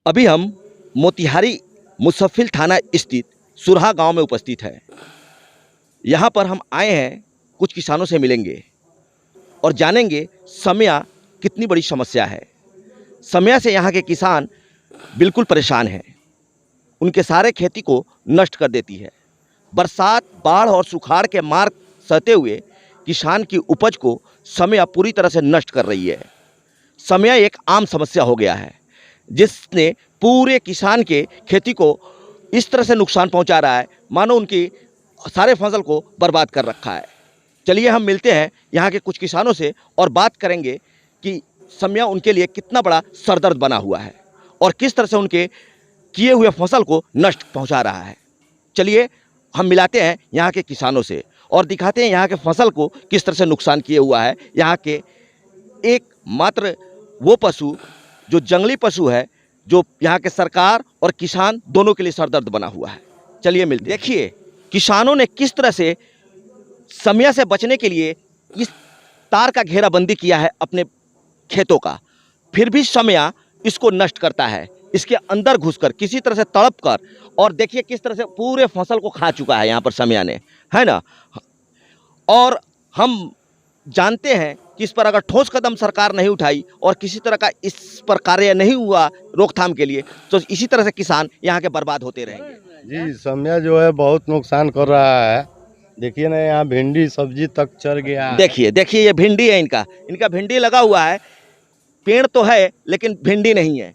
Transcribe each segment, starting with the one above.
अभी हम मोतिहारी मुसफ़िल थाना स्थित सुरहा गांव में उपस्थित हैं। यहाँ पर हम आए हैं, कुछ किसानों से मिलेंगे और जानेंगे समया कितनी बड़ी समस्या है। समया से यहाँ के किसान बिल्कुल परेशान हैं। उनके सारे खेती को नष्ट कर देती है। बरसात, बाढ़ और सुखाड़ के मार सहते हुए किसान की उपज को समया पूरी तरह से नष्ट कर रही है। समया एक आम समस्या हो गया है, जिसने पूरे किसान के खेती को इस तरह से नुकसान पहुंचा रहा है मानो उनकी सारे फसल को बर्बाद कर रखा है। चलिए हम मिलते हैं यहाँ के कुछ किसानों से और बात करेंगे कि समया उनके लिए कितना बड़ा सरदर्द बना हुआ है और किस तरह से उनके किए हुए फसल को नष्ट पहुंचा रहा है। चलिए हम मिलाते हैं यहाँ के किसानों से और दिखाते हैं यहाँ के फसल को किस तरह से नुकसान किए हुआ है। यहाँ के एक मात्र वो पशु जो जंगली पशु है, जो यहाँ के सरकार और किसान दोनों के लिए सरदर्द बना हुआ है। चलिए मिलते हैं। देखिए किसानों ने किस तरह से समया से बचने के लिए इस तार का घेराबंदी किया है अपने खेतों का, फिर भी समया इसको नष्ट करता है, इसके अंदर घुसकर किसी तरह से तड़प कर। और देखिए किस तरह से पूरे फसल को खा चुका है यहाँ पर समया ने, है ना। और हम जानते हैं कि इस पर अगर ठोस कदम सरकार नहीं उठाई और किसी तरह का इस पर कार्य नहीं हुआ रोकथाम के लिए, तो इसी तरह से किसान यहाँ के बर्बाद होते रहेंगे। जी, समया जो है बहुत नुकसान कर रहा है। देखिए ना, यहाँ भिंडी सब्जी तक चढ़ गया है। देखिए ये भिंडी है, इनका भिंडी लगा हुआ है। पेड़ तो है लेकिन भिंडी नहीं है,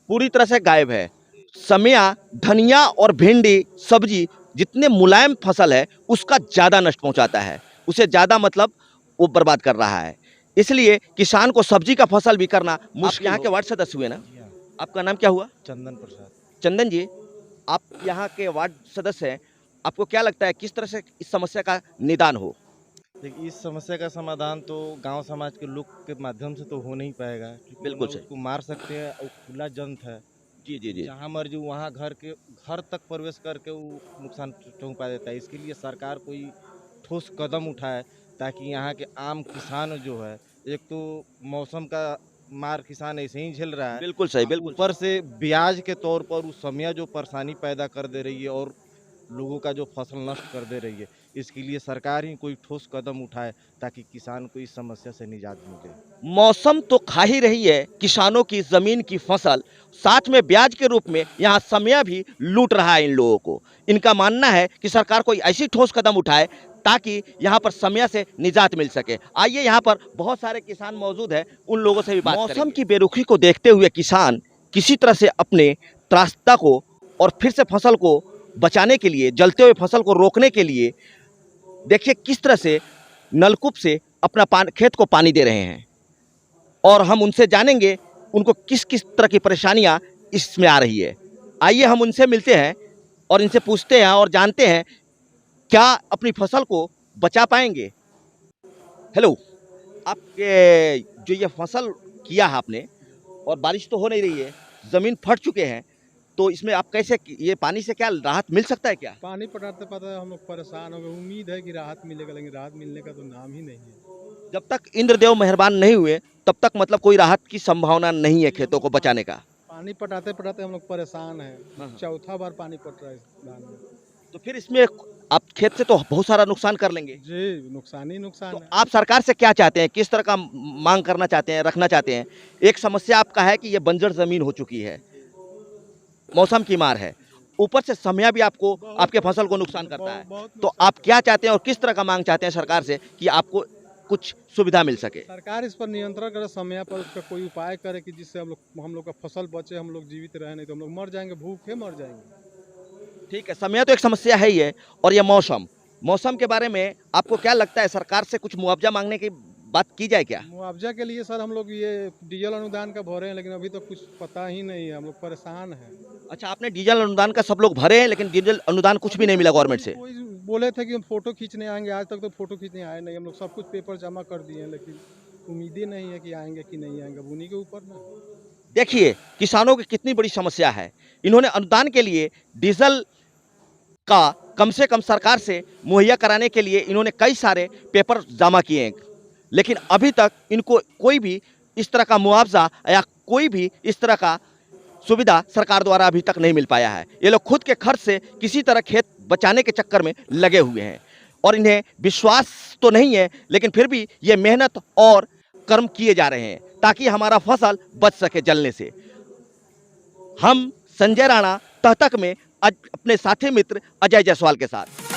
पूरी तरह से गायब है। समया धनिया और भिंडी सब्जी जितने मुलायम फसल है उसका ज़्यादा नष्ट पहुंचाता है, उसे ज़्यादा मतलब वो बर्बाद कर रहा है। इसलिए किसान को सब्जी का फसल भी करना मुश्किल। यहाँ के वार्ड सदस्य हुए ना, आपका नाम क्या हुआ? चंदन प्रसाद। चंदन जी, आप यहाँ के वार्ड सदस्य हैं, आपको क्या लगता है किस तरह से इस समस्या का निदान हो? देखिए, इस समस्या का समाधान तो गांव समाज के लोग के माध्यम से तो हो नहीं पाएगा, क्योंकि बिल्कुल वो सही। उसको मार सकते हैं और खुला जंत है। जी जी जी। जहाँ मर्जी वहाँ घर तक प्रवेश करके वो नुकसान पहुँचा देता है। इसके लिए सरकार कोई ठोस कदम उठाए ताकि यहाँ के आम किसान जो है, एक तो मौसम का मार किसान ऐसे ही झेल रहा है, बिल्कुल सही, बिल्कुल ऊपर से ब्याज के तौर पर उस समया जो परेशानी पैदा कर दे रही है और लोगों का जो फसल नष्ट कर दे रही है, इसके लिए सरकार ही कोई ठोस कदम उठाए ताकि किसान को इस समस्या से निजात मिले। मौसम तो खा ही रही है किसानों की ज़मीन की फसल, साथ में ब्याज के रूप में यहाँ समया भी लूट रहा है इन लोगों को। इनका मानना है कि सरकार कोई ऐसी ठोस कदम उठाए ताकि यहाँ पर समया से निजात मिल सके। आइए यहाँ पर बहुत सारे किसान मौजूद हैं, उन लोगों से भी बात करेंगे। मौसम की बेरुखी को देखते हुए किसान किसी तरह से अपने त्रासदा को और फिर से फसल को बचाने के लिए, जलते हुए फसल को रोकने के लिए देखिए किस तरह से नलकूप से अपना खेत को पानी दे रहे हैं। और हम उनसे जानेंगे उनको किस किस तरह की परेशानियां इसमें आ रही है। आइए हम उनसे मिलते हैं और इनसे पूछते हैं और जानते हैं क्या अपनी फसल को बचा पाएंगे। हेलो, आपके जो ये फसल किया है आपने, और बारिश तो हो नहीं रही है, ज़मीन फट चुके हैं, तो इसमें आप कैसे, ये पानी से क्या राहत मिल सकता है क्या? पानी पटाते पटाते हम लोग परेशान हो गए। उम्मीद है कि राहत मिलेगा, लेकिन राहत मिलने का तो नाम ही नहीं है। जब तक इंद्रदेव मेहरबान नहीं हुए तब तक मतलब कोई राहत की संभावना नहीं है खेतों को बचाने का। पानी पटाते पटाते हम लोग परेशान हाँ। हैं। चौथा बार पानी पट रहा है इस धान में। तो फिर इसमें आप खेत से तो बहुत सारा नुकसान कर लेंगे। जी, नुकसान ही नुकसान तो है। आप सरकार से क्या चाहते हैं, किस तरह का मांग करना चाहते हैं, रखना चाहते हैं? एक समस्या आपका है कि ये बंजर जमीन हो चुकी है, मौसम की मार है, ऊपर से समया भी आपको आपके फसल को नुकसान करता है। तो आप क्या चाहते हैं और किस तरह का मांग चाहते हैं सरकार से कि आपको कुछ सुविधा मिल सके? सरकार इस पर नियंत्रण करे, समय पर उसका कोई उपाय करे कि जिससे हम लोग का फसल बचे, हम लोग जीवित रहे, नहीं तो हम लोग मर जाएंगे, भूखे मर जाएंगे। ठीक है, समय तो एक समस्या है ही है, और ये मौसम के बारे में आपको क्या लगता है, सरकार से कुछ मुआवजा मांगने की बात की जाए क्या? मुआवजा के लिए सर हम लोग ये डीजल अनुदान का भरे हैं, लेकिन अभी तो कुछ पता ही नहीं है। हम लोग परेशान हैं। अच्छा, आपने डीजल अनुदान का सब लोग भरे हैं, लेकिन डीजल अनुदान कुछ भी नहीं मिला गवर्नमेंट से? कोई बोले थे कि हम फोटो खींचने आएंगे, आज तक तो फोटो खींचने आए नहीं। हम लोग सब कुछ पेपर जमा कर दिए हैं, लेकिन उम्मीद ही नहीं है कि आएंगे कि नहीं आएंगे। अब उन्हीं के ऊपर ना। देखिए किसानों की कितनी बड़ी समस्या है। इन्होंने अनुदान के लिए डीजल का कम से कम सरकार से मुहैया कराने के लिए इन्होंने कई सारे पेपर जमा किए हैं, लेकिन अभी तक इनको कोई भी इस तरह का मुआवजा या कोई भी इस तरह का सुविधा सरकार द्वारा अभी तक नहीं मिल पाया है। ये लोग खुद के खर्च से किसी तरह खेत बचाने के चक्कर में लगे हुए हैं और इन्हें विश्वास तो नहीं है, लेकिन फिर भी ये मेहनत और कर्म किए जा रहे हैं ताकि हमारा फसल बच सके जलने से। हम संजय राणा तहतक में अपने साथी मित्र अजय जायसवाल के साथ।